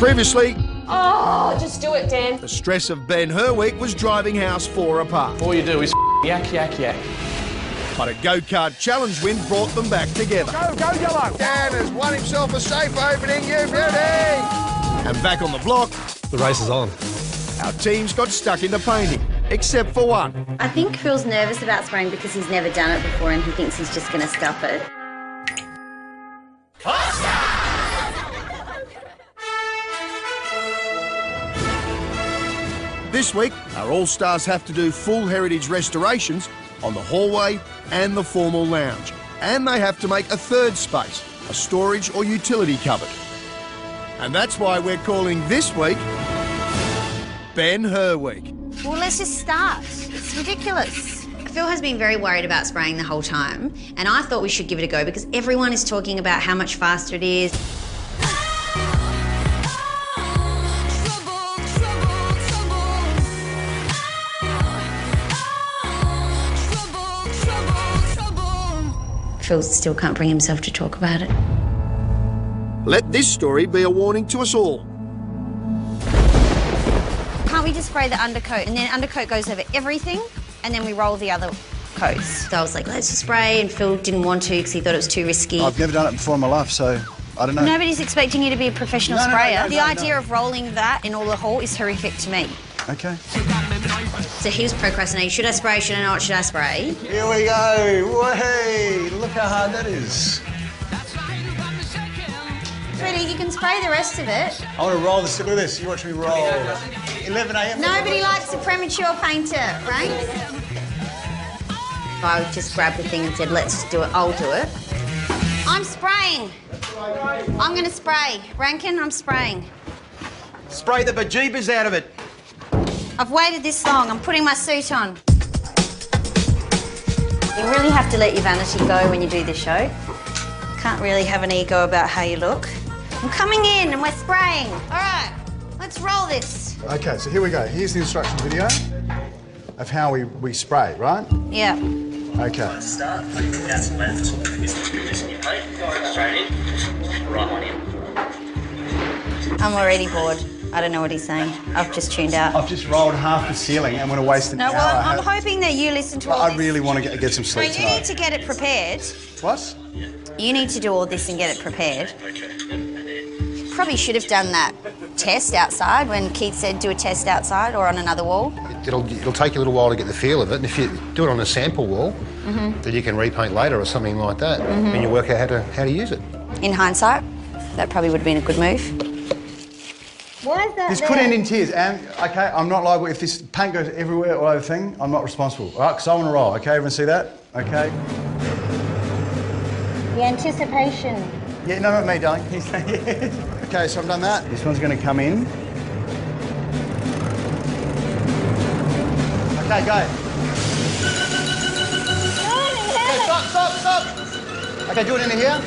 Previously... Oh, just do it, Dan. The stress of Ben Herwick was driving House 4 apart. All you do is yak, yak, yak. But a go-kart challenge win brought them back together. Go, Yellow! Dan has won himself a safe opening, you beauty! And back on the block... The race is on. Our teams got stuck into painting, except for one. I think Phil's nervous about spraying because he's never done it before and he thinks he's just going to scuff it. This week, our All-Stars have to do full heritage restorations on the hallway and the formal lounge. And they have to make a third space, a storage or utility cupboard. And that's why we're calling this week Ben Herwick. Well, let's just start. It's ridiculous. Phil has been very worried about spraying the whole time, and I thought we should give it a go because everyone is talking about how much faster it is. Phil still can't bring himself to talk about it. Let this story be a warning to us all. Can't we just spray the undercoat and then undercoat goes over everything and then we roll the other coats? So I was like, let's just spray, and Phil didn't want to because he thought it was too risky. I've never done it before in my life, so I don't know. Nobody's expecting you to be a professional sprayer. The idea of rolling that in all the hall is horrific to me. Okay. So he was procrastinating. Should I spray? Should I not? Should I spray? Here we go. Hey, look how hard that is. Freddie, you can spray the rest of it. I want to roll this. Look at this. You watch me roll. 11 a.m. Nobody likes a premature painter, right? I just grabbed the thing and said, let's just do it. I'll do it. I'm spraying. I'm going to spray. Rankin, I'm spraying. Spray the bejeebers out of it. I've waited this long. I'm putting my suit on. You really have to let your vanity go when you do this show. Can't really have an ego about how you look. I'm coming in and we're spraying. All right, let's roll this. Okay, so here we go. Here's the instruction video of how we spray, right? Yeah. Okay. Start. That's left. Position your paint. Straight in. Right one in. I'm already bored. I don't know what he's saying. I've just tuned out. I've just rolled half the ceiling and I'm going to waste an hour. No, well, I'm hoping that you listen to all this. I really want to get some sleep You tonight. need to get it prepared. What? You need to do all this and get it prepared. Okay. Probably should have done that test outside when Keith said do a test outside or on another wall. It'll take you a little while to get the feel of it, and if you do it on a sample wall, then you can repaint later or something like that, and you work out how to use it. In hindsight, that probably would have been a good move. Why is that This could end in tears, and, okay, I'm not liable. If this paint goes everywhere all over the thing, I'm not responsible. All right, because I want to roll, okay? Everyone see that? Okay? The anticipation. Yeah, no, not me, darling. Okay, so I've done that. This one's going to come in. Okay, go. Okay, stop. Okay, do it into here.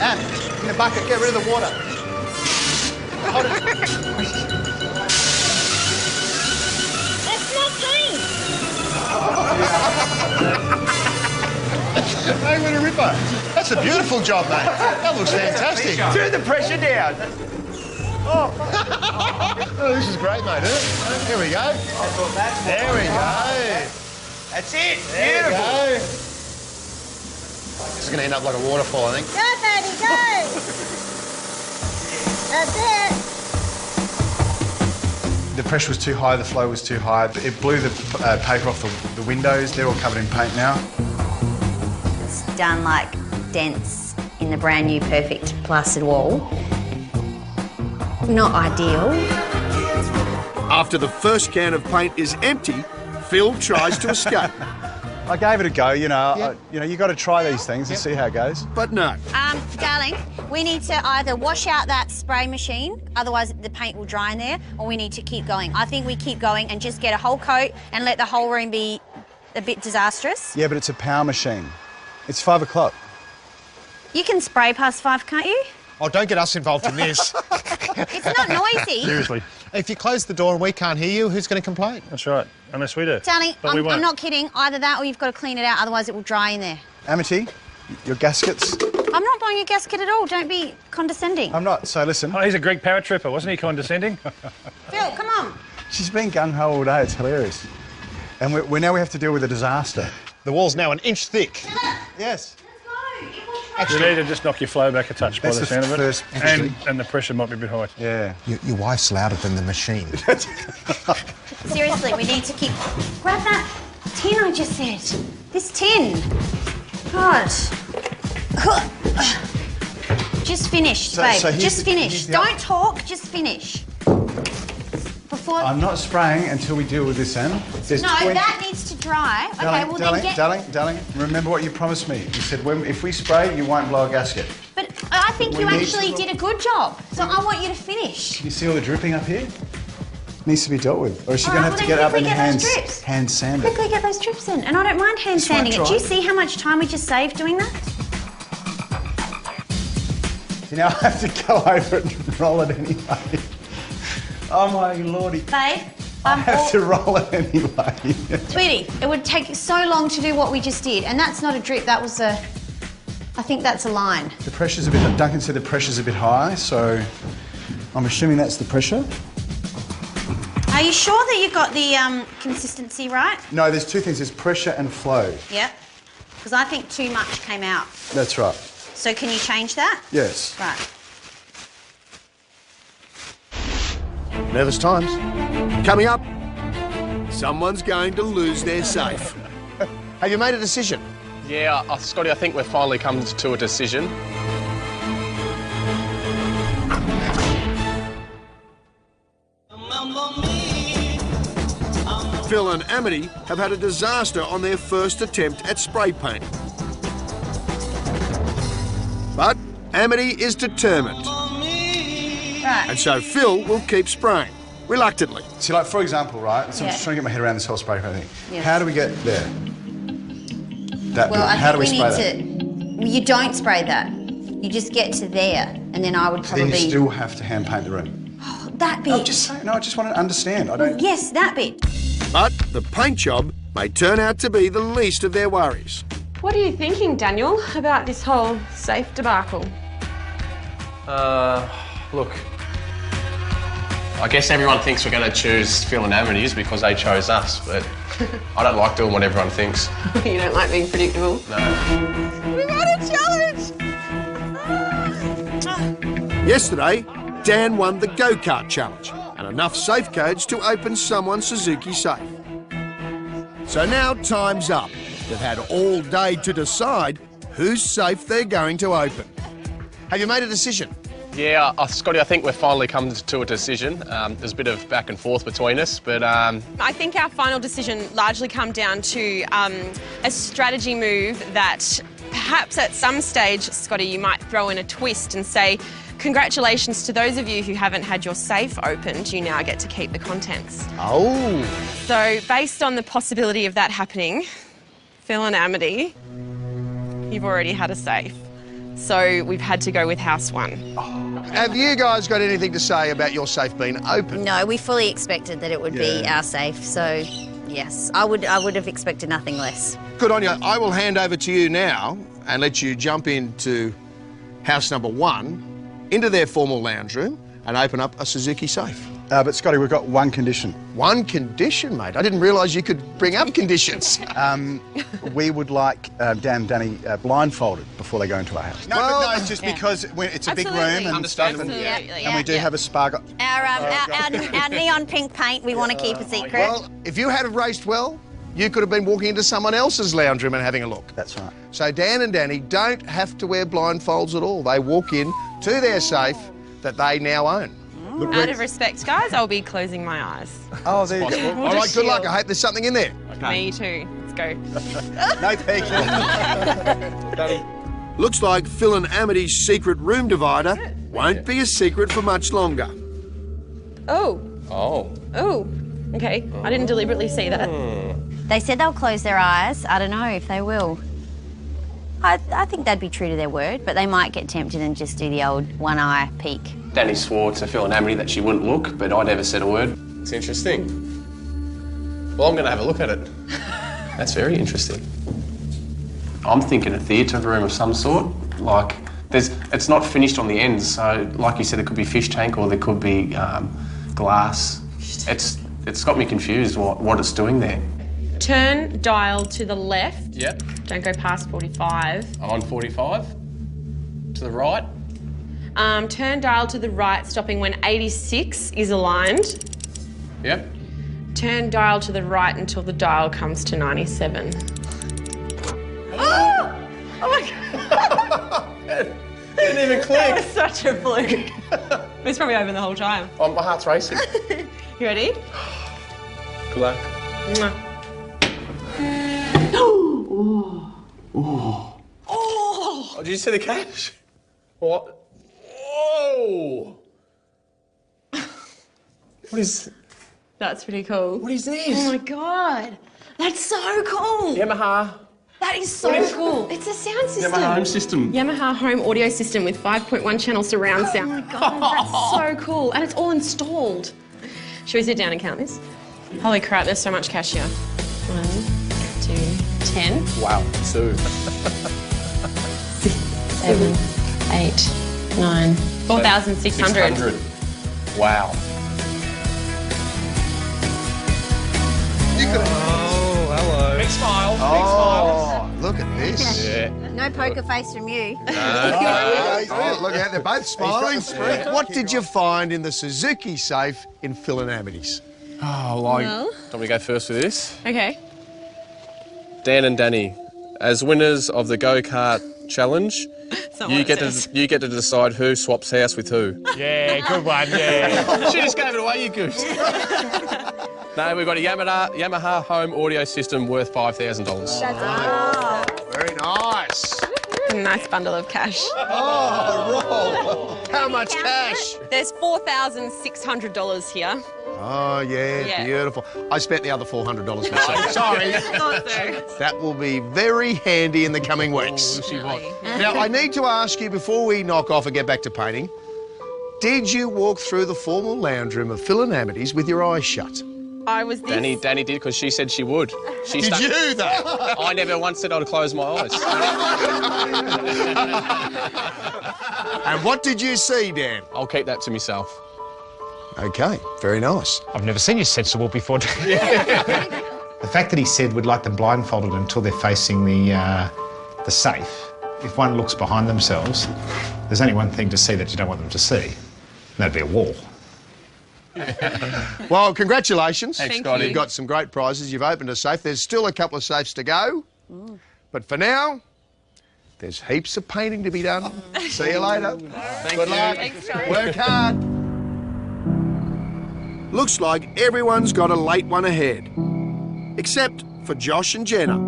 And in the bucket, get rid of the water. Hold it. That's not paint. Hey, what a ripper. That's a beautiful job, mate. That looks fantastic. Turn the pressure down. Oh, this is great, mate, isn't it? Here we go. There we go. That's it. Beautiful. This is going to end up like a waterfall, I think. Go, Fatty, go. That's it. The pressure was too high, the flow was too high. It blew the paper off the windows. They're all covered in paint now. It's done like dents in the brand new perfect plastered wall. Not ideal. After the first can of paint is empty, Phil tries to escape. I gave it a go, you know. You got to try these things and see how it goes. But no. Darling, we need to either wash out that spray machine, otherwise the paint will dry in there, or we need to keep going. I think we keep going and just get a whole coat and let the whole room be a bit disastrous. Yeah, but it's a power machine. It's 5 o'clock. You can spray past 5, can't you? Oh, don't get us involved in this. It's not noisy. Seriously. If you close the door and we can't hear you, who's going to complain? That's right, unless we do. Darling, But we won't. I'm not kidding. Either that or you've got to clean it out, otherwise it will dry in there. Amity, your gaskets. I'm not blowing your gasket at all. Don't be condescending. I'm not. So listen. Oh, he's a Greek paratrooper. Wasn't he condescending? Phil, come on. She's been gung-ho all day. It's hilarious. And we now have to deal with a disaster. The wall's now an inch thick. Yes. You need to just knock your flow back a touch by That's the sound of it. first- And the pressure might be a bit high. Yeah. Your wife's louder than the machine. Seriously, we need to keep... Grab that tin I just said. This tin. God. Just finish, babe. so here's just the- finish. here's the- Don't talk, just finish. Before... I'm not spraying until we deal with this, Anna. There's No, 20 that needs to dry. Okay, Darling, well darling, then get... darling, remember what you promised me. You said if we spray, you won't blow a gasket. But I think We you need actually to- did a good job. So I want you to finish. You see all the dripping up here? Needs to be dealt with. Or is she All going to right, have to well, get up then and quickly get those drips. hand sand it? Quickly get those drips in. And I don't mind hand This won't sanding it. Do you dry. see how much time we just saved doing that? You now have to go over it and roll it anyway. Oh my lordy. Babe, I have to roll it anyway. Tweety, it would take so long to do what we just did. And that's not a drip, that was a... I think that's a line. The pressure's a bit... Duncan said the pressure's a bit high, so I'm assuming that's the pressure. Are you sure that you got the consistency right? No, there's two things. There's pressure and flow. Yeah. Because I think too much came out. That's right. So can you change that? Yes. Right. Nervous times. Coming up, someone's going to lose their safe. Have you made a decision? Yeah, Scotty, I think we've finally come to a decision. Phil and Amity have had a disaster on their first attempt at spray paint. But Amity is determined. Right. And so Phil will keep spraying, reluctantly. See, like, for example, right? So I'm Yeah. just trying to get my head around this whole spray paint thing. Yes. How do we get there? That Well, bit. I How do think we we spray need that? to... You don't spray that. You just get to there, and then I would Then probably... you still have to hand paint the room. That bit. I'm just saying, no, I just want to understand. I don't... Yes, that bit. But the paint job may turn out to be the least of their worries. What are you thinking, Daniel, about this whole safe debacle? Look, I guess everyone thinks we're going to choose Phil and Amity's because they chose us, but I don't like doing what everyone thinks. You don't like being predictable? No. We got a challenge! Yesterday, Dan won the go-kart challenge and enough safe codes to open someone's Suzuki safe. So now time's up. They've had all day to decide whose safe they're going to open. Have you made a decision? Yeah, Scotty, I think we've finally come to a decision. There's a bit of back and forth between us, but I think our final decision largely come down to a strategy move that perhaps at some stage, Scotty, you might throw in a twist and say, congratulations to those of you who haven't had your safe opened, you now get to keep the contents. Oh. So based on the possibility of that happening, Phil and Amity, you've already had a safe. So we've had to go with house one. Have you guys got anything to say about your safe being open? No, we fully expected that it would be our safe, so yes, I would have expected nothing less. Good on you. I will hand over to you now and let you jump into house number 1, into their formal lounge room and open up a Suzuki safe. But, Scotty, we've got one condition. One condition, mate. I didn't realise you could bring up conditions. We would like Dan and Danny blindfolded before they go into our house. No, Well- but no, it's just because it's a big room and stuff, and, Absolutely. and we do have a spark. Our neon pink paint, we want to keep a secret. Well, if you had raced well, you could have been walking into someone else's lounge room and having a look. That's right. So Dan and Danny don't have to wear blindfolds at all. They walk in to their safe that they now own. Out of respect, guys, I'll be closing my eyes. Oh, there you go. We'll All right, just good luck. shield. I hope there's something in there. Me too. Let's go. No peeking. Looks like Phil and Amity's secret room divider won't be a secret for much longer. Oh. oh. Oh. Okay. I didn't deliberately see that. They said they'll close their eyes. I don't know if they will. I think they'd be true to their word, but they might get tempted and just do the old one eye peek. Danny swore to Phil and Amity that she wouldn't look, but I never said a word. It's interesting. Well, I'm going to have a look at it. That's very interesting. I'm thinking a theatre room of some sort, like it's not finished on the ends. So, like you said, it could be fish tank or there could be glass. It's got me confused what it's doing there. Turn dial to the left. Yep. Don't go past 45. I'm on 45. To the right. Turn dial to the right, stopping when 86 is aligned. Yep. Turn dial to the right until the dial comes to 97. Oh my God! Didn't even click. That was such a fluke. It was probably open the whole time. Oh, my heart's racing. You ready? Good luck. Mwah. Oh, did you see the cash? What? Whoa! What is... That's pretty cool. What is this? Oh my God. That's so cool. Yamaha. That is so cool. It's a sound system. Yamaha home system. Yamaha home audio system with 5.1 channel surround sound. Oh my God, that's so cool. And it's all installed. Should we sit down and count this? Holy crap, there's so much cash here. 1, 2, 10. Wow, 2. 6, 7, 8, 9, 4,600. 600. Wow. Oh, hello. Big smile. Oh, look at this. Yeah. No poker face from you. Oh, look out, they're both smiling. What did you find in the Suzuki safe in Phil and Amity's? Oh, like... Do you want me to go first with this? Okay. Dan and Danny, as winners of the go-kart challenge, you get to decide who swaps house with who. Yeah, good one, yeah. She just gave it away, you goose. No, we've got a Yamaha home audio system worth $5,000. Very nice. A nice bundle of cash. Oh, roll. How much cash? There's $4,600 here. Oh, yeah, beautiful. I spent the other $400 myself. Sorry. Thought so. That will be very handy in the coming weeks. Now, I need to ask you, before we knock off and get back to painting, did you walk through the formal lounge room of Phil and Amity's with your eyes shut? I was this... Danny did because she said she would. Did you, though? I never once said I'd close my eyes. And what did you see, Dan? I'll keep that to myself. Okay, very nice. I've never seen you sensible before. The fact that he said we'd like them blindfolded until they're facing the safe. If one looks behind themselves, there's only one thing to see that you don't want them to see, and that'd be a wall. Well, congratulations. Thanks, Scotty. You've got some great prizes. You've opened a safe. There's still a couple of safes to go. But for now, there's heaps of painting to be done. See you later. Good luck. Thanks, Scotty. Work hard. Looks like everyone's got a late one ahead. Except for Josh and Jenna.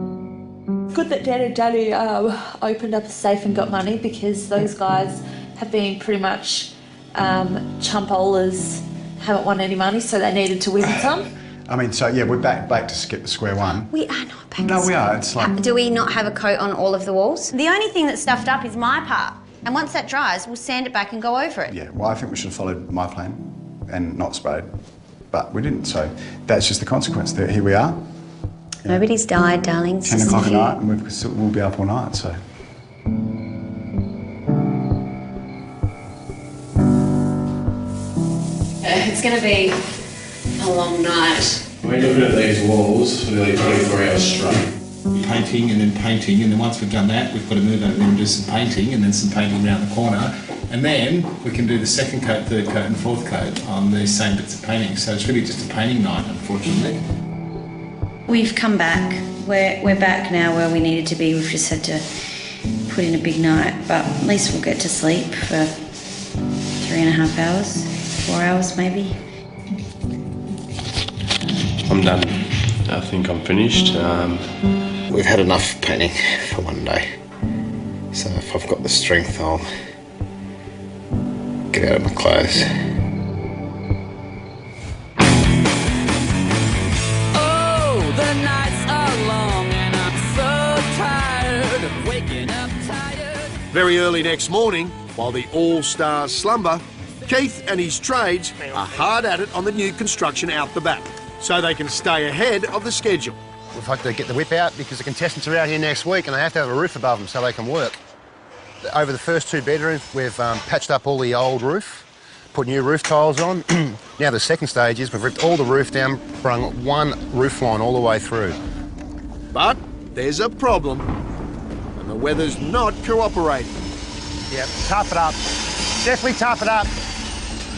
Good that Dan and Danny opened up a safe and got money, because those guys have been pretty much chumpolas, haven't won any money, so they needed to win some. I mean, so yeah, we're back to skip square one. We are not back. No, we are. It's like... Do we not have a coat on all of the walls? The only thing that's stuffed up is my part. And once that dries, we'll sand it back and go over it. Yeah, well, I think we should have followed my plan and not sprayed. But we didn't, so that's just the consequence. Here we are. Nobody's died, darling. 10 o'clock at night, and we'll be up all night, so... It's going to be a long night. We're looking at these walls for nearly 24 hours straight. Painting, and then once we've done that, we've got to move over there and do some painting, and then some painting around the corner, and then we can do the second coat, third coat and fourth coat on the same bits of painting. So it's really just a painting night, unfortunately. We've come back. We're back now where we needed to be. We've just had to put in a big night, but at least we'll get to sleep for 3.5 hours, 4 hours maybe. I'm done. I think I'm finished. We've had enough painting for one day. So if I've got the strength, I'll get out of my clothes. Oh, the nights are long and I'm so tired of waking up tired. Very early next morning, while the All-Stars slumber, Keith and his trades are hard at it on the new construction out the back, so they can stay ahead of the schedule. We've had to get the whip out because the contestants are out here next week and they have to have a roof above them so they can work. Over the first 2 bedrooms, we've patched up all the old roof, put new roof tiles on. Now the second stage is we've ripped all the roof down, brung one roof line all the way through. But there's a problem, and the weather's not cooperating. Yep, tough it up. Definitely tough it up.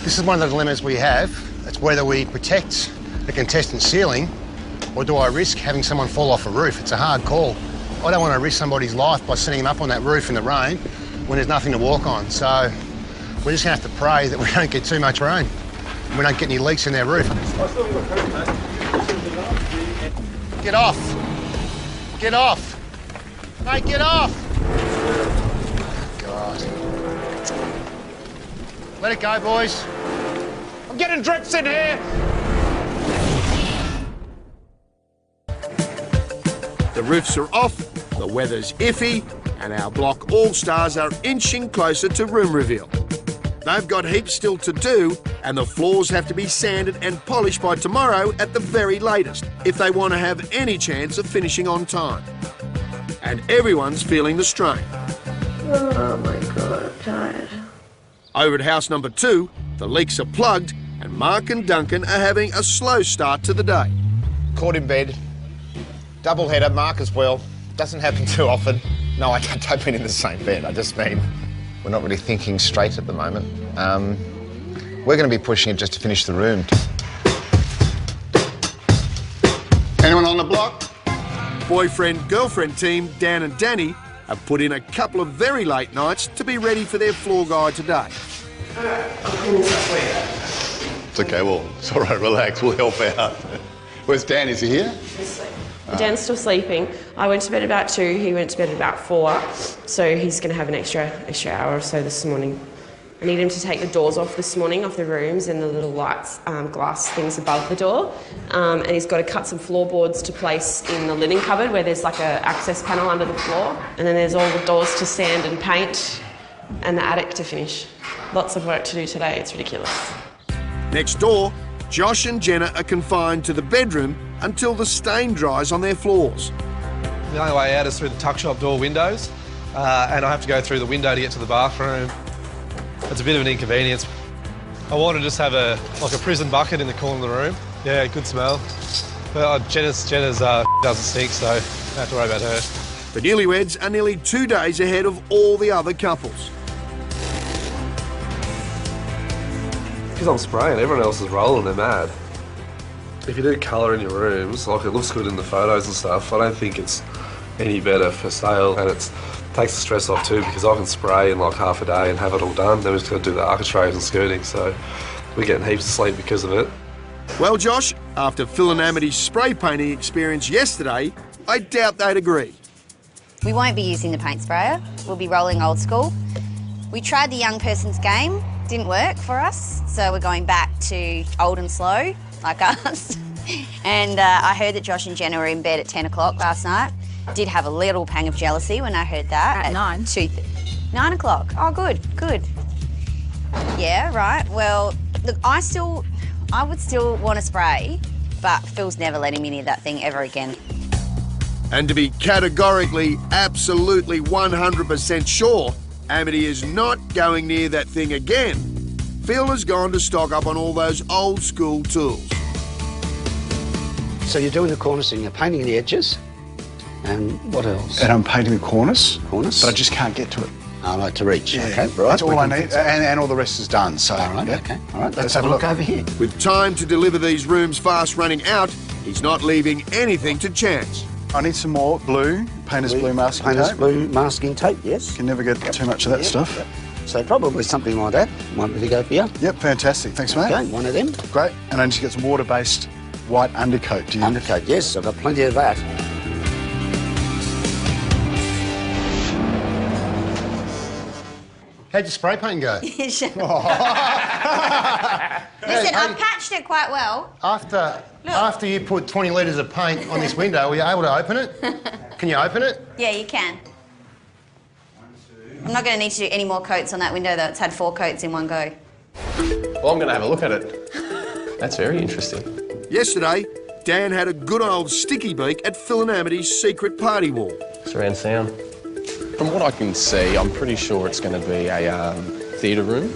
This is one of the dilemmas we have. It's whether we protect the contestant ceiling or do I risk having someone fall off a roof? It's a hard call. I don't want to risk somebody's life by sending them up on that roof in the rain when there's nothing to walk on. So we're just going to have to pray that we don't get too much rain. We don't get any leaks in their roof. Get off. Get off. Mate, get off. God. Let it go, boys. I'm getting drips in here. The roofs are off, the weather's iffy, and our block all-stars are inching closer to room reveal. They've got heaps still to do, and the floors have to be sanded and polished by tomorrow at the very latest, if they want to have any chance of finishing on time. And everyone's feeling the strain. Oh my God, I'm tired. Over at house number 2, the leaks are plugged, and Mark and Duncan are having a slow start to the day. Caught in bed. Double header, Mark as well. Doesn't happen too often. No, I don't mean in the same bed. I just mean we're not really thinking straight at the moment. We're going to be pushing it just to finish the room. Anyone on the block? Boyfriend-girlfriend team Dan and Danny have put in a couple of very late nights to be ready for their floor guide today. It's okay, well, it's all right, relax, we'll help out. Where's Dan, is he here? Dan's still sleeping. I went to bed about 2, he went to bed about 4, so he's going to have an extra hour or so this morning. I need him to take the doors off this morning, off the rooms, and the little lights, glass things above the door. And he's got to cut some floorboards to place in the linen cupboard where there's like a access panel under the floor. And then there's all the doors to sand and paint and the attic to finish. Lots of work to do today, it's ridiculous. Next door, Josh and Jenna are confined to the bedroom until the stain dries on their floors. The only way out is through the tuck shop door windows, and I have to go through the window to get to the bathroom. It's a bit of an inconvenience. I want to just have a prison bucket in the corner of the room. Yeah, good smell. But Jenna's doesn't stink, so I don't have to worry about her. The newlyweds are nearly 2 days ahead of all the other couples. Because I'm spraying, everyone else is rolling, they're mad. If you do colour in your rooms, like it looks good in the photos and stuff, I don't think it's any better for sale, and it takes the stress off too, because I can spray in like half a day and have it all done. Then we've just got to do the architraves and skirting, so we're getting heaps of sleep because of it. Well, Josh, after Phil and Amity's spray painting experience yesterday, I doubt they'd agree. We won't be using the paint sprayer. We'll be rolling old school. We tried the young person's game, didn't work for us, so we're going back to old and slow, like us. And I heard that Josh and Jenna were in bed at 10 o'clock last night. Did have a little pang of jealousy when I heard that. At 9? 9 o'clock. Oh, good. Yeah, right. Well, look, I would still want to spray, but Phil's never letting me near that thing ever again. And to be categorically, absolutely 100% sure, Amity is not going near that thing again. Phil has gone to stock up on all those old school tools. So you're doing the cornice and you're painting the edges. And what else? And I'm painting the cornice. But I just can't get to it. I like to reach. Yeah, okay, right. That's all I need, and all the rest is done. So, all right, yeah. okay. All right, let's have a look over here. With time to deliver these rooms fast running out, he's not leaving anything to chance. I need some more blue, painter's blue masking tape. Painter's blue masking tape, yes. Can never get too much of that stuff. Yep. So probably something like that. Want me to go for you? Yep, fantastic. Thanks, mate. Okay, one of them. Great. And I need to get some water-based white undercoat. Do you? Undercoat, yes. I've got plenty of that. How'd your spray paint go? Listen, I've patched it quite well. After you put 20 litres of paint on this window, were you able to open it? Can you open it? Yeah, you can. I'm not going to need to do any more coats on that window, though. It's had 4 coats in one go. Well, I'm going to have a look at it. That's very interesting. Yesterday, Dan had a good old sticky beak at Phil and Amity's secret party wall. Surround sound. From what I can see, I'm pretty sure it's going to be a theatre room,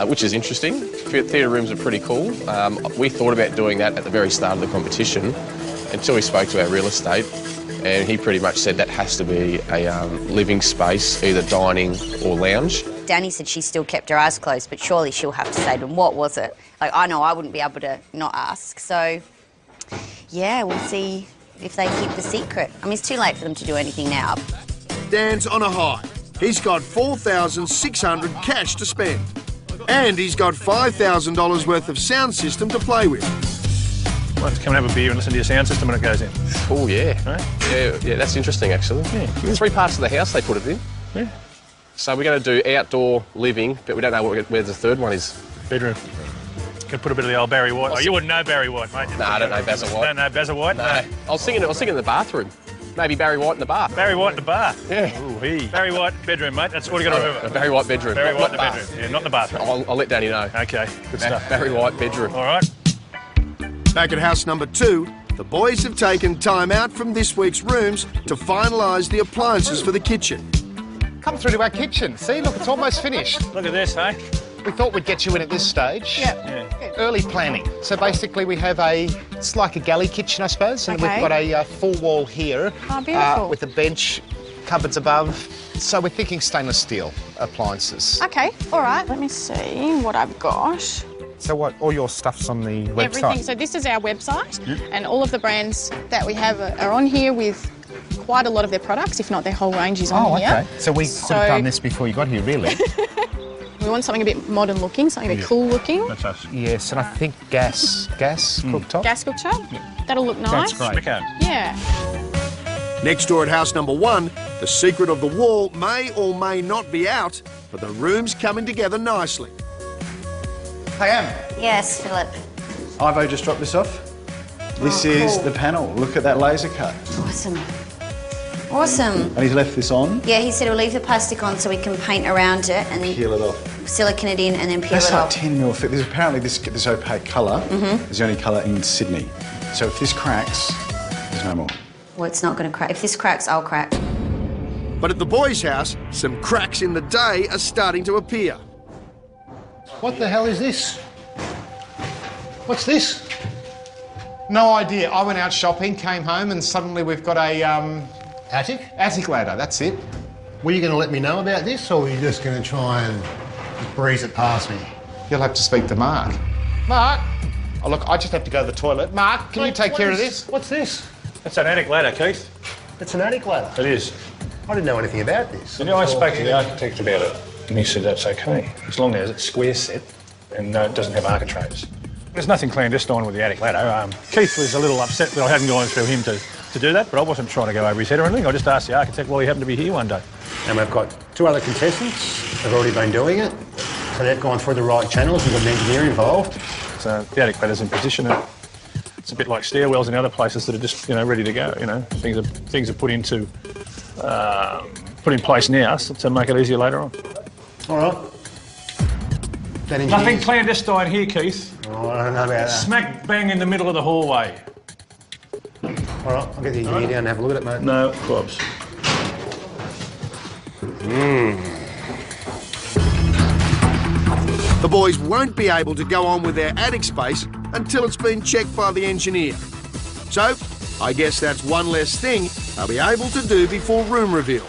which is interesting. Theatre rooms are pretty cool. We thought about doing that at the very start of the competition until we spoke to our real estate, and he pretty much said that has to be a living space, either dining or lounge. Danny said she still kept her eyes closed, but surely she'll have to say to them, what was it? Like, I know I wouldn't be able to not ask, so yeah, we'll see if they keep the secret. I mean, it's too late for them to do anything now. Dan's on a high. He's got $4,600 cash to spend. And he's got $5,000 worth of sound system to play with. Well, let's come and have a beer and listen to your sound system when it goes in. Oh, yeah. Right? Yeah, that's interesting, actually. Yeah. 3 parts of the house they put it in. Yeah. So we're going to do outdoor living, but we don't know where the third one is. Bedroom. Can put a bit of the old Barry White. Oh, you wouldn't know Barry White, mate. No, I don't know Basil White. Don't know Basil White? No. I was thinking in the bathroom. Maybe Barry White in the bath. Barry White in the bath? Yeah. Ooh-wee. Barry White bedroom, mate. That's all you got to remember. Barry White bedroom. Barry White in the bath. bedroom. Yeah, not the bathroom. I'll let Danny know. Okay, good stuff. Barry White bedroom. All right. Back at house number 2, the boys have taken time out from this week's rooms to finalise the appliances for the kitchen. Come through to our kitchen. See, look, it's almost finished. Look at this, hey? We thought we'd get you in at this stage. Yeah. Early planning. So basically we have it's like a galley kitchen, I suppose, and Okay. we've got a full wall here. Oh, beautiful. With a bench, cupboards above. So we're thinking stainless steel appliances. Okay, all right. Let me see what I've got. So what, all your stuff's on the website? Everything. So this is our website, and all of the brands that we have are on here with quite a lot of their products, if not their whole range is on here. Okay. So we could have done this before you got here, really. We want something a bit modern looking, something a bit cool looking. That's us. Yes, and I think gas cooktop. Gas cooktop. That'll look nice. That's great. Yeah. Next door at house number 1, the secret of the wall may or may not be out, but the room's coming together nicely. Hey, Em. Yes, Philip. Ivo just dropped this off. This is the panel. Look at that laser cut. Awesome. Awesome. And he's left this on. Yeah, he said he'll leave the plastic on so we can paint around it and then Peel it off. silicone it in and then peel That's it like off. 10 mil thick. There's apparently this opaque colour is the only colour in Sydney. So if this cracks, there's no more. Well, it's not going to crack. If this cracks, I'll crack. But at the boys' house, some cracks in the day are starting to appear. What the hell is this? What's this? No idea. I went out shopping, came home, and suddenly we've got a Attic? attic ladder. That's it. Were you going to let me know about this, or were you just going to try and breeze it past me? You'll have to speak to Mark. Mark! Oh, look, I just have to go to the toilet. Mark, can you take care of this? What's this? That's an attic ladder, Keith. It's an attic ladder. It is. I didn't know anything about this. You know, I spoke to the architect about it, and he said that's okay, as long as it's square set and it doesn't have architraves. There's nothing clandestine with the attic ladder. Keith was a little upset that I hadn't gone through him to do that, but I wasn't trying to go over his head or anything. I just asked the architect while he happened to be here one day. And we've got 2 other contestants. They've already been doing it. So they've gone through the right channels. We've got an engineer involved. So the attic ladder's in position. And it's a bit like stairwells in other places that are just, ready to go. Things are put in place now to make it easier later on. All right. Nothing clandestine here, Keith. Oh, I don't know about that. Smack bang in the middle of the hallway. All right, I'll get the engineer down and have a look at it, mate. No clubs. The boys won't be able to go on with their attic space until it's been checked by the engineer. So, I guess that's one less thing they'll be able to do before room reveal.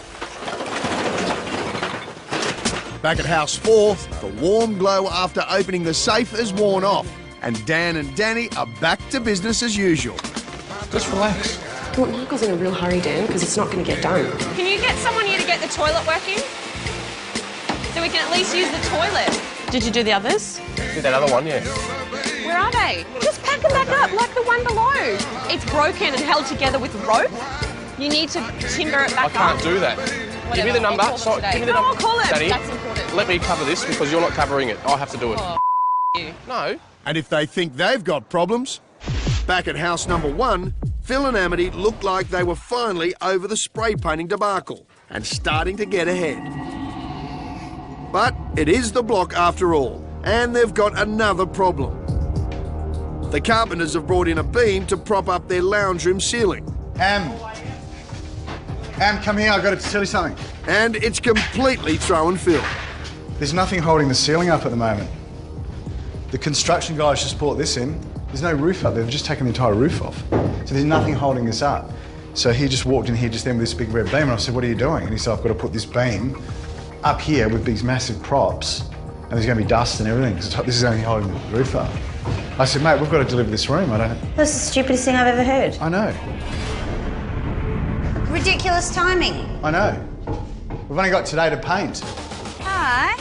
Back at house 4, the warm glow after opening the safe has worn off, and Dan and Danny are back to business as usual. Just relax. Come on, Michael's in a real hurry, Dan, because it's not going to get done. Can you get someone here to get the toilet working? So we can at least use the toilet. Did you do the others? Did that other one, yeah. Where are they? Just pack them back up like the one below. It's broken and held together with rope. You need to timber it back up. I can't do that. Give me the number. I'll call them today. Give me the No, number. I'll call him. Danny, That's important. let me cover this because you're not covering it. I have to do it. Oh, you. No. And if they think they've got problems, back at house number 1, Phil and Amity looked like they were finally over the spray painting debacle and starting to get ahead. But it is the block after all, and they've got another problem. The carpenters have brought in a beam to prop up their lounge room ceiling. Am, come here. I've got to tell you something. and it's completely throwing Phil. There's nothing holding the ceiling up at the moment. The construction guys just brought this in. There's no roof up there. They've just taken the entire roof off. So there's nothing holding this up. So he just walked in here just then with this big red beam, and I said, what are you doing? And he said, I've got to put this beam up here with these massive props, and there's going to be dust and everything, because this is only holding the roof up. I said, mate, we've got to deliver this room. That's the stupidest thing I've ever heard. I know. Ridiculous timing. I know. We've only got today to paint. Hi.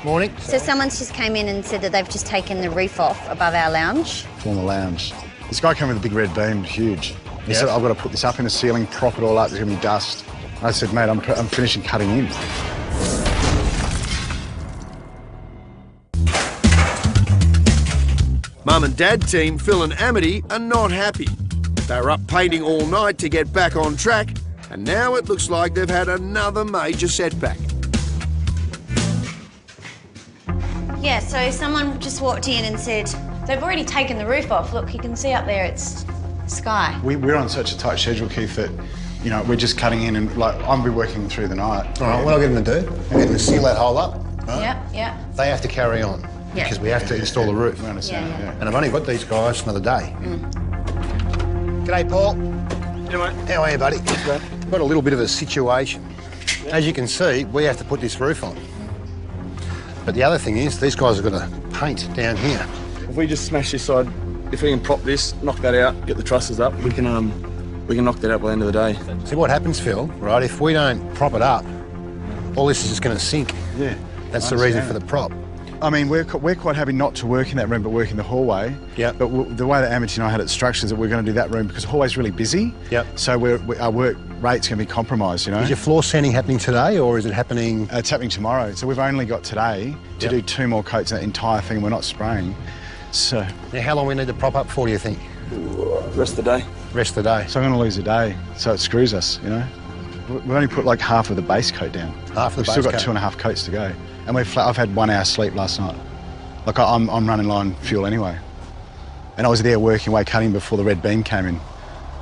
Morning. So someone's just came in and said that they've just taken the roof off above our lounge. Former lounge. This guy came with a big red beam, huge. He said, I've got to put this up in the ceiling, prop it all up, there's going to be dust. I said, mate, I'm finishing cutting in. Mum and Dad team Phil and Amity are not happy. They were up painting all night to get back on track, and now it looks like they've had another major setback. Yeah, so someone just walked in and said, they've already taken the roof off. Look, you can see up there, it's sky. We're on such a tight schedule, Keith, that, you know, we're just cutting in and, like, I'm be working through the night. All right, what I'll get them to do, I'm getting them to seal that hole up. Right? Yeah. They have to carry on because we have to install the roof. We understand, yeah. And I've only got these guys for another day. G'day, Paul. Yeah, mate. How are you, buddy? We've got a little bit of a situation. As you can see, we have to put this roof on. But the other thing is, these guys are going to paint down here. If we just smash this side, if we can prop this, knock that out, get the trusses up, we can knock that out by the end of the day. See what happens, Phil, right? If we don't prop it up, all this is just going to sink. Yeah. That's the reason for the prop. I mean, we're quite happy not to work in that room, but work in the hallway. Yeah. But the way that Amity and I had it structured is that we're going to do that room because the hallway's really busy. Yep. So our work rate's going to be compromised, you know. Is your floor sanding happening today, or is it happening? It's happening tomorrow. So we've only got today to do 2 more coats of that entire thing. We're not spraying. So. Now, how long we need to prop up for, do you think? Rest of the day. Rest of the day. So I'm going to lose a day. So it screws us, you know. We've only put like half of the base coat down. Half of the base We've still coat. got 2.5 coats to go. And I've had 1 hour sleep last night. Like, I'm running low on fuel anyway. And I was there working away, cutting before the red beam came in.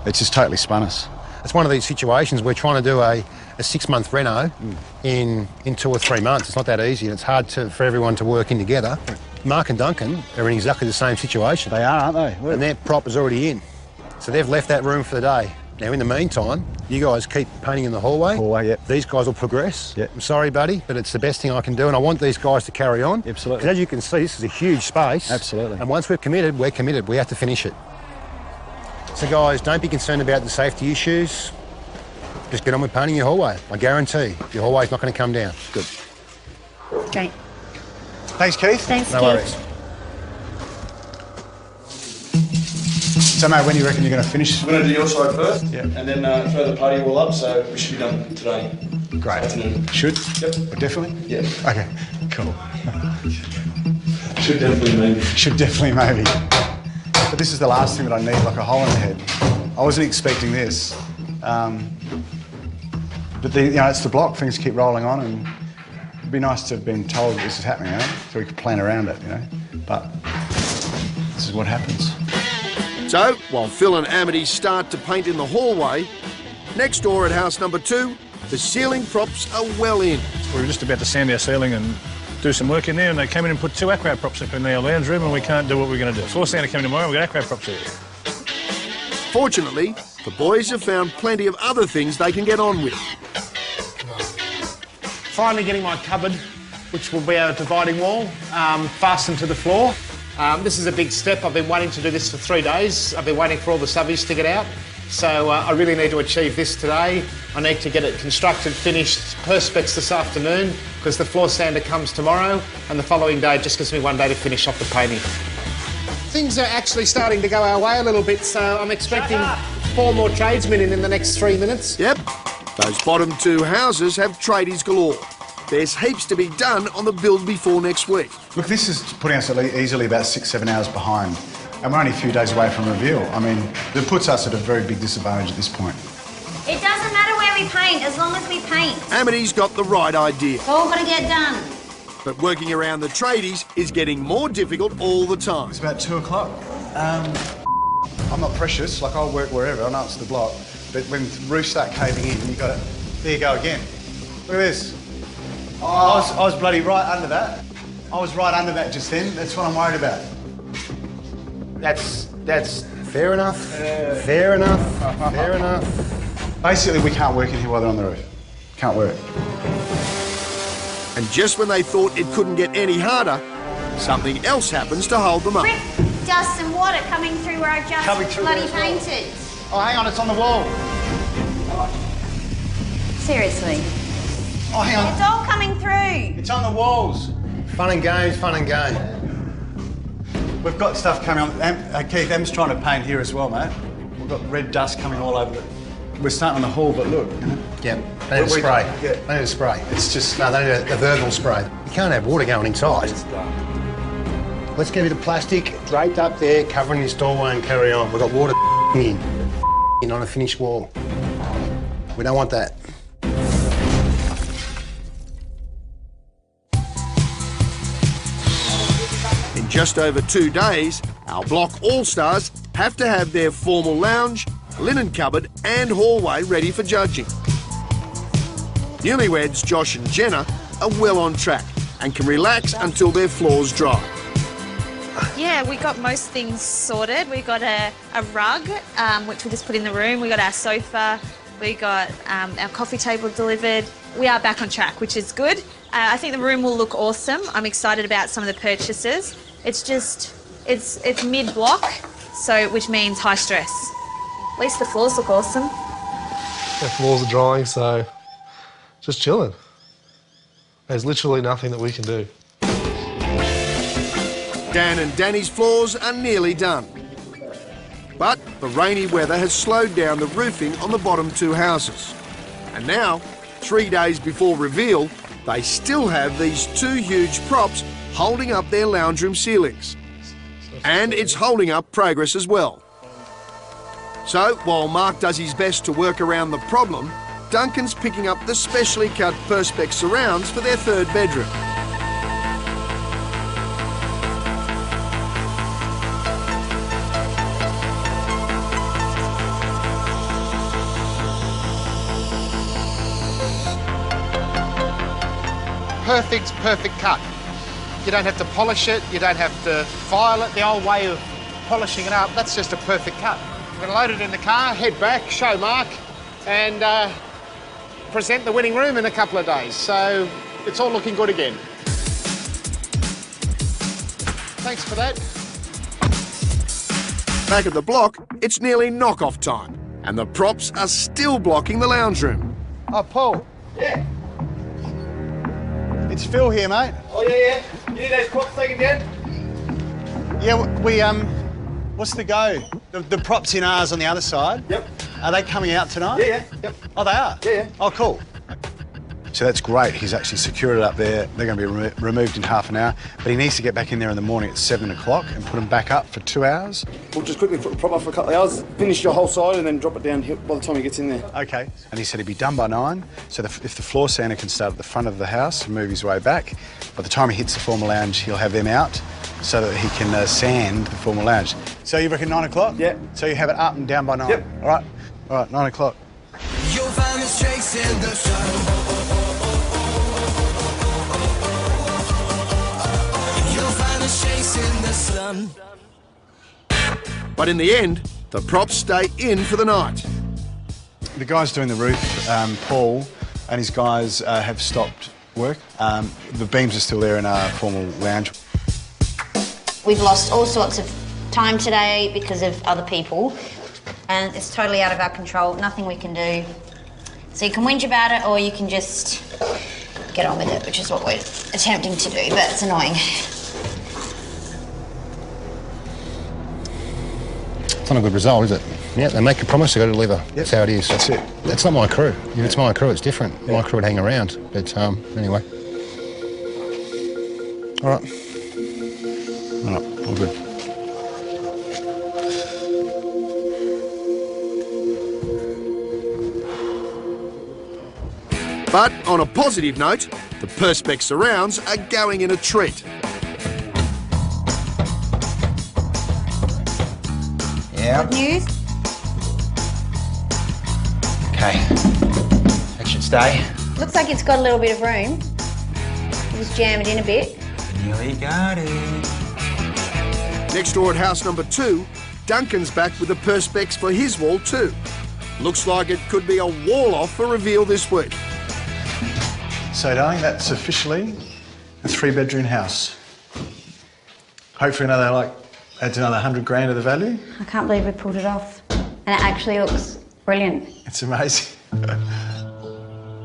It just totally spun us. It's one of these situations we're trying to do a 6-month reno in 2 or 3 months. It's not that easy, and it's hard for everyone to work in together. Mark and Duncan are in exactly the same situation. They are, aren't they? And their prop is already in. So they've left that room for the day. Now, in the meantime, you guys keep painting in the hallway. Yep. These guys will progress. Yep. I'm sorry, buddy, but it's the best thing I can do, and I want these guys to carry on. Absolutely. Because as you can see, this is a huge space. Absolutely. And once we've committed, we're committed. We have to finish it. So, guys, don't be concerned about the safety issues. Just get on with painting your hallway. I guarantee your hallway's not going to come down. Good. Great. Thanks, Keith. Thanks, No Keith. worries. So, mate, when do you reckon you're going to finish? We're going to do your side first, Yeah. and then throw the patio wall up, so we should be done today. Great. Afternoon. Should? Yep. Definitely? Yeah. Okay, cool. Should definitely maybe. Should definitely maybe. But this is the last thing that I need, like a hole in the head. I wasn't expecting this. But it's the block, things keep rolling on, and it'd be nice to have been told that this is happening, you know, so we could plan around it, you know. But this is what happens. So, while Phil and Amity start to paint in the hallway, next door at house number 2, the ceiling props are well in. We were just about to sand our ceiling and do some work in there, and they came in and put 2 aqua props up in our lounge room, and we can't do what we're going to do. Floor sander coming tomorrow, we've got aqua props here. Fortunately, the boys have found plenty of other things they can get on with. Finally getting my cupboard, which will be a dividing wall, fastened to the floor. This is a big step. I've been waiting to do this for 3 days. I've been waiting for all the subbies to get out. So I really need to achieve this today. I need to get it constructed, finished, perspex this afternoon, because the floor sander comes tomorrow, and the following day just gives me 1 day to finish off the painting. Things are actually starting to go our way a little bit, so I'm expecting 4 more tradesmen in the next 3 minutes. Yep, those bottom 2 houses have tradies galore. There's heaps to be done on the build before next week. Look, this is putting us easily about 6-7 hours behind, and we're only a few days away from reveal. I mean, it puts us at a very big disadvantage at this point. It doesn't matter where we paint, as long as we paint. Amity's got the right idea. It's all got to get done. But working around the tradies is getting more difficult all the time. It's about 2 o'clock. I'm not precious, like I'll work wherever, I know it's the block, but when roofs start caving in, there you go again. Look at this. I was bloody right under that. I was right under that just then. That's what I'm worried about. That's fair enough. Fair enough. Fair enough. Basically, we can't work in here while they're on the roof. Can't work. And just when they thought it couldn't get any harder, something else happens to hold them up. Rip, dust and water coming through where I just bloody painted. Oh, hang on, it's on the wall. Seriously. Oh, hang on. It's all coming through. It's on the walls. Fun and games, fun and games. We've got stuff coming on. Keith, Em's trying to paint here as well, mate. We've got red dust coming all over it. We're starting on the hall, but look. You know? Yeah, they need a spray. Yeah. They need a spray. It's just, no, they need a verbal spray. You can't have water going inside. Let's get a bit of plastic draped up there, covering this doorway and carry on. We've got water in on a finished wall. We don't want that. In just over 2 days, our Block All-Stars have to have their formal lounge, linen cupboard and hallway ready for judging. Newlyweds Josh and Jenna are well on track and can relax until their floors dry. Yeah, we got most things sorted. We got a rug, which we just put in the room. We got our sofa. We got our coffee table delivered. We are back on track, which is good. I think the room will look awesome. I'm excited about some of the purchases. It's just, it's mid-block, so which means high stress. At least the floors look awesome. The floors are drying, so just chilling. There's literally nothing that we can do. Dan and Danny's floors are nearly done. But the rainy weather has slowed down the roofing on the bottom 2 houses. And now, 3 days before reveal, they still have these 2 huge props holding up their lounge room ceilings. And it's holding up progress as well. So, while Mark does his best to work around the problem, Duncan's picking up the specially cut Perspex surrounds for their 3rd bedroom. Perfect cut. You don't have to polish it, you don't have to file it. The old way of polishing it up, that's just a perfect cut. We're going to load it in the car, head back, show Mark, and present the winning room in a couple of days. So it's all looking good again. Thanks for that. Back at the block, it's nearly knock-off time, and the props are still blocking the lounge room. Oh, Paul. Yeah. It's Phil here, mate. Oh, yeah. You need those props taken down? Yeah, what's the go? The props in ours on the other side? Yep. Are they coming out tonight? Yeah. Yep. Oh, they are? Yeah. Oh, cool. So that's great. He's actually secured it up there. They're going to be removed in half an hour. But he needs to get back in there in the morning at 7 o'clock and put them back up for 2 hours. We'll just quickly put the prop up for a couple of hours, finish your whole side and then drop it down by the time he gets in there. OK. And he said he'd be done by 9. So if the floor sander can start at the front of the house and move his way back, by the time he hits the formal lounge, he'll have them out so that he can sand the formal lounge. So you reckon 9 o'clock? Yeah. So you have it up and down by 9? Yep. All right, 9 o'clock. You'll find us chasing the sun. Chasing the sun. But in the end, the props stay in for the night. The guys doing the roof, Paul and his guys have stopped work. The beams are still there in our formal lounge. We've lost all sorts of time today because of other people, and it's totally out of our control. Nothing we can do. So you can whinge about it, or you can just get on with it, which is what we're attempting to do, but it's annoying. It's not a good result, is it? Yeah, they make a promise, they've got to deliver. Yep. That's how it is. That's it. That's not my crew. If it's my crew, it's different. Yep. My crew would hang around. But anyway. All right. All good. But on a positive note, the Perspex surrounds are going in a treat. Yeah. Good news? Okay. That should stay. Looks like it's got a little bit of room. Just jam it in a bit. Nearly got it. Next door at house number 2, Duncan's back with the perspex for his wall too. Looks like it could be a wall-off for reveal this week. So, darling, that's officially a 3-bedroom house. Hopefully adds another 100 grand to the value. I can't believe we pulled it off. And it actually looks brilliant. It's amazing.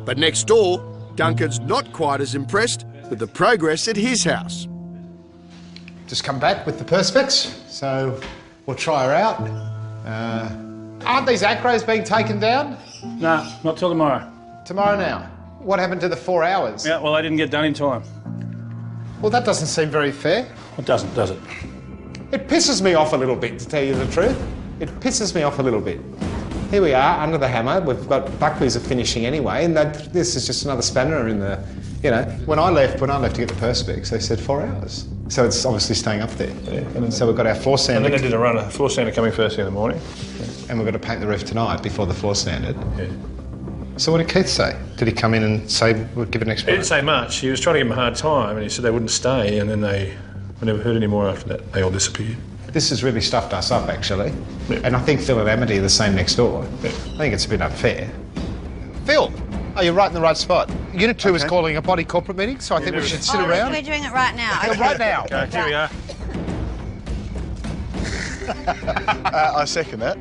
But next door, Duncan's not quite as impressed with the progress at his house. Just come back with the perspex, so we'll try her out. Aren't these acros being taken down? No, not till tomorrow. Tomorrow now? What happened to the 4 hours? Yeah, well, they didn't get done in time. Well, that doesn't seem very fair. It doesn't, does it? It pisses me off a little bit, to tell you the truth. It pisses me off a little bit. Here we are, under the hammer. We've got Buckley's are finishing anyway, and this is just another spanner in the, you know. When I left to get the perspex, they said 4 hours. So it's obviously staying up there. Yeah, so we've got our floor sander. And then they did a floor sander coming first thing in the morning. Yeah. And we've got to paint the roof tonight before the floor sanded. Yeah. So what did Keith say? Did he come in and say, we'll give it an explanation? He didn't say much. He was trying to give him a hard time, and he said they wouldn't stay, and then we never heard any more after that. They all disappeared. This has really stuffed us up, actually. Yeah. And I think Phil and Amity are the same next door. Yeah. I think it's a bit unfair. Phil, you're right in the right spot. Unit 2 is calling a body corporate meeting, so I think we should sit around. We're doing it right now. Okay. Right now. Okay, here we are. I second that.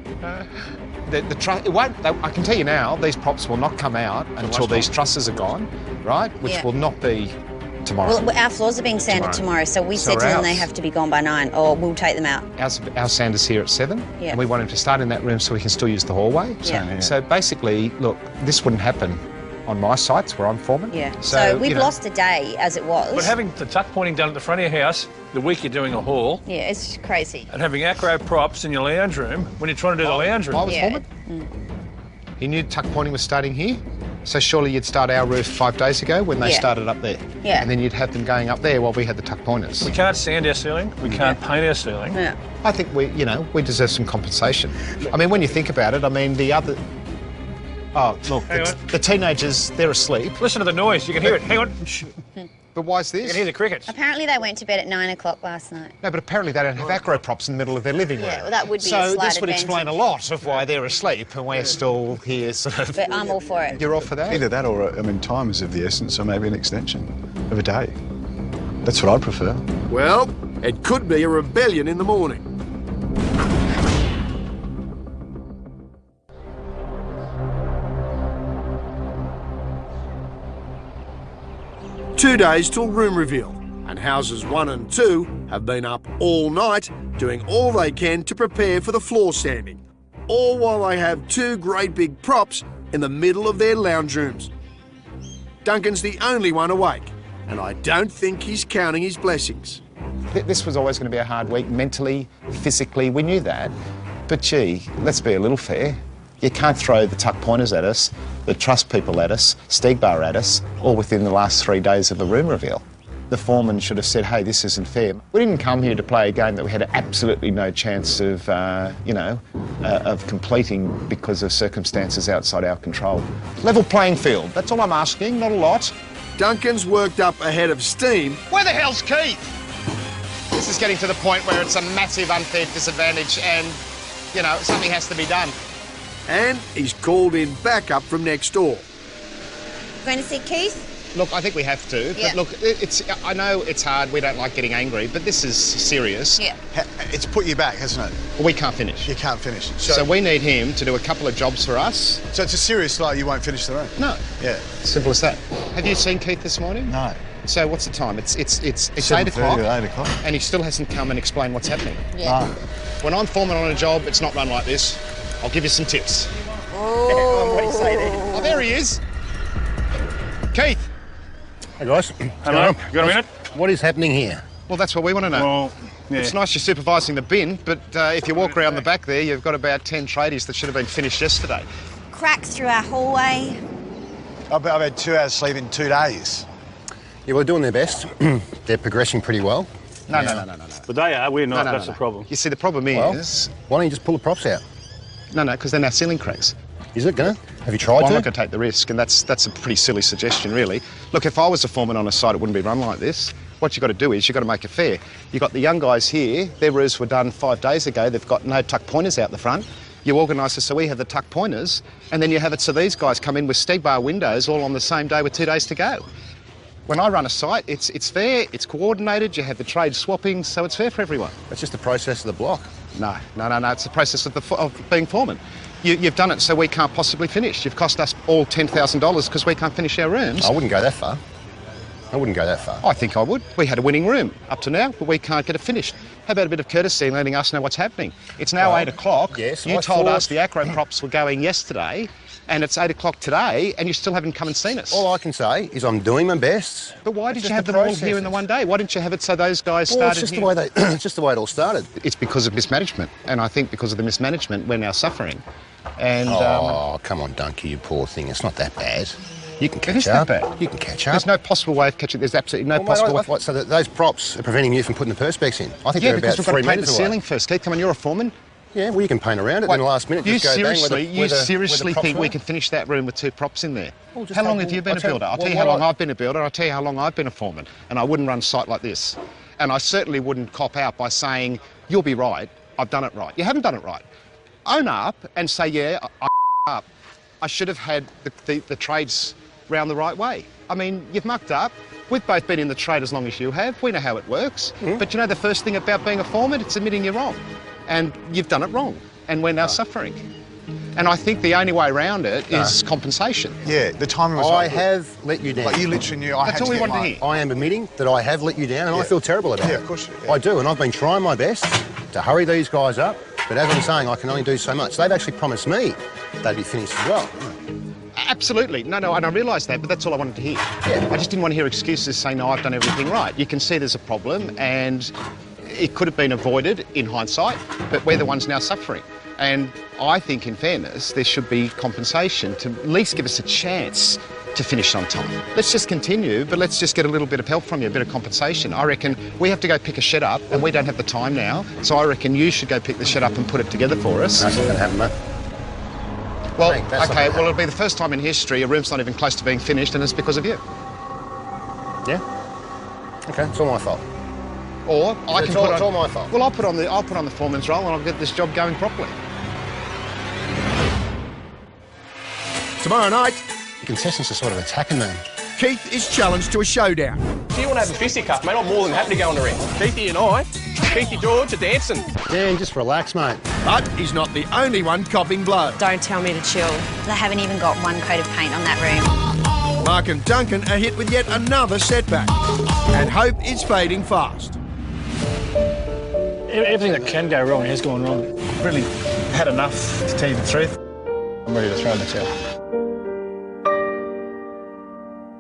I can tell you now, these props will not come out until these trusses are gone, right? Which will not be tomorrow. Well, our floors are being sanded tomorrow, so we said to them they have to be gone by 9, or we'll take them out. Our sander's here at 7, and we want him to start in that room so we can still use the hallway. Yeah. So basically, look, this wouldn't happen on my sites where I'm foreman. Yeah. So we've lost a day as it was. But having the tuck pointing done at the front of your house the week you're doing a hall. Yeah, it's crazy. And having acro props in your lounge room when you're trying to do the lounge room. I was foreman. He knew tuck pointing was starting here. So surely you'd start our roof 5 days ago when they started up there. Yeah. And then you'd have them going up there while we had the tuck pointers. We can't sand our ceiling. We can't paint our ceiling. Yeah. I think we deserve some compensation. I mean, when you think about it, I mean, the other... Oh, look, the teenagers, they're asleep. Listen to the noise. You can hear it. Hang on. But why is this? You can hear the crickets. Apparently they went to bed at 9 o'clock last night. No, but apparently they don't have acro props in the middle of their living room. Yeah, well, that would be a So slight this would advantage. explain a lot of why they're asleep and we're still here sort of... But I'm all for it. You're all for that? Either that or, time is of the essence, or maybe an extension of a day. That's what I'd prefer. Well, it could be a rebellion in the morning. Two days till room reveal, and houses 1 and 2 have been up all night doing all they can to prepare for the floor sanding, all while they have 2 great big props in the middle of their lounge rooms. Duncan's the only one awake, and I don't think he's counting his blessings. This was always going to be a hard week, mentally, physically, we knew that. But gee, let's be a little fair. You can't throw the tuck pointers at us, the truss people at us, Stegbar at us, all within the last 3 days of the room reveal. The foreman should have said, hey, this isn't fair. We didn't come here to play a game that we had absolutely no chance of, of completing because of circumstances outside our control. Level playing field, that's all I'm asking, not a lot. Duncan's worked up a head of steam. Where the hell's Keith? This is getting to the point where it's a massive unfair disadvantage and, something has to be done. And he's called in backup from next door. Going to see Keith? Look, I think we have to. Yeah. But look, I know it's hard, we don't like getting angry, but this is serious. Yeah. It's put you back, hasn't it? Well, we can't finish. You can't finish. So we need him to do a couple of jobs for us. So it's a serious you won't finish the room? No. Yeah. Simple as that. Have you seen Keith this morning? No. So what's the time? It's 8 7:30 o'clock. at 8 o'clock. And he still hasn't come and explained what's happening. Yeah. No. When I'm foreman on a job, it's not run like this. I'll give you some tips. Oh. What do you say there? Oh, there he is. Keith. Hey, guys. Hello. You got a minute? What is happening here? Well, that's what we want to know. Well, yeah. It's nice you're supervising the bin, but if you walk around the back there, you've got about 10 tradies that should have been finished yesterday. Cracks through our hallway. I've had 2 hours sleep in 2 days. Yeah, we're doing their best. They're progressing pretty well. No. But they are, we're not, No, that's the problem. You see, the problem Well, is... why don't you just pull the props out? No, because then our ceiling cracks. Is it gonna? Have you tried Well, to? I'm not going to take the risk, and that's a pretty silly suggestion, really. Look, if I was a foreman on a site, it wouldn't be run like this. What you've got to do is you've got to make it fair. You've got the young guys here, their roofs were done 5 days ago, they've got no tuck pointers out the front. You organise it so we have the tuck pointers, and then you have it so these guys come in with steg bar windows all on the same day with 2 days to go. When I run a site, it's fair, it's coordinated, you have the trade swapping, so it's fair for everyone. It's just the process of the block. No, it's the process of being foreman. You've done it so we can't possibly finish. You've cost us all $10,000 because we can't finish our rooms. I wouldn't go that far. I think I would. We had a winning room up to now, but we can't get it finished. How about a bit of courtesy and letting us know what's happening? It's now 8 o'clock. Yes, you told us the acro props were going yesterday, and it's 8 o'clock today, and you still haven't come and seen us. All I can say is I'm doing my best. But why did you have them all here in the one day? Why didn't you have it so those guys started it's just here? it's just the way it all started. It's because of mismanagement, and I think because of the mismanagement, we're now suffering. And come on, Dunky, you poor thing. It's not that bad. You can catch It is up. that bad. You can catch up. There's no possible way of catching. There's absolutely no possible way. So that those props are preventing you from putting the perspex in. I think Yeah, they're because about we've got 3 to paint the metres away. ceiling first. Keith, come on, you're a foreman. Yeah, well, you can paint around it, then last minute You just go bang seriously, where the seriously props think were? we could finish that room with 2 props in there? Well, just How long have- have you been I'll a tell- builder? I'll well, tell you how what long I've been a builder. I'll tell you how long I've been a foreman. And I wouldn't run a site like this. And I certainly wouldn't cop out by saying, you'll be right, I've done it right. You haven't done it right. Own up and say, yeah, I up. I should have had the trades round the right way. I mean, you've mucked up. We've both been in the trade as long as you have. We know how it works. But you know the first thing about being a foreman? It's admitting you're wrong. And you've done it wrong. And we're now suffering. And I think the only way around it is compensation. Yeah, the timing was I right. have let you down. Like, you literally knew I That's had all we to wanted get to mine. hear. I am admitting that I have let you down, and I Yeah. feel terrible about Yeah, it. of course you do. I do, and I've been trying my best to hurry these guys up. But as I'm saying, I can only do so much. They've actually promised me they'd be finished as well. Absolutely. No, and I realise that, but that's all I wanted to hear. Yeah. I just didn't want to hear excuses saying, no, I've done everything right. You can see there's a problem, and it could have been avoided in hindsight, but we're the ones now suffering. And I think, in fairness, there should be compensation to at least give us a chance to finish on time. Let's just continue, but let's just get a little bit of help from you, a bit of compensation. I reckon we have to go pick a shed up, and we don't have the time now, so I reckon you should go pick the shed up and put it together for us. That's not going to happen, mate. Well, Mate, that's not okay, gonna well, it'll be the first time in history a room's not even close to being finished, and it's because of you. Yeah? Okay, it's all my fault. Or I It's can all- put on... it's all my fault. Well, I'll put on the foreman's role, and I'll get this job going properly. Tomorrow night, The contestants are sort of attacking me. Keith is challenged to a showdown. Do you want to have a fisticuff, mate? I'm more than happy to go on the ring. Keithy and I, Keithy George are dancing. Dan, just relax, mate. But he's not the only one copping blow. Don't tell me to chill. They haven't even got 1 coat of paint on that room. Mark and Duncan are hit with yet another setback. And hope is fading fast. Everything that can go wrong has gone wrong. I've really had enough, to tell you the truth. I'm ready to throw in the towel.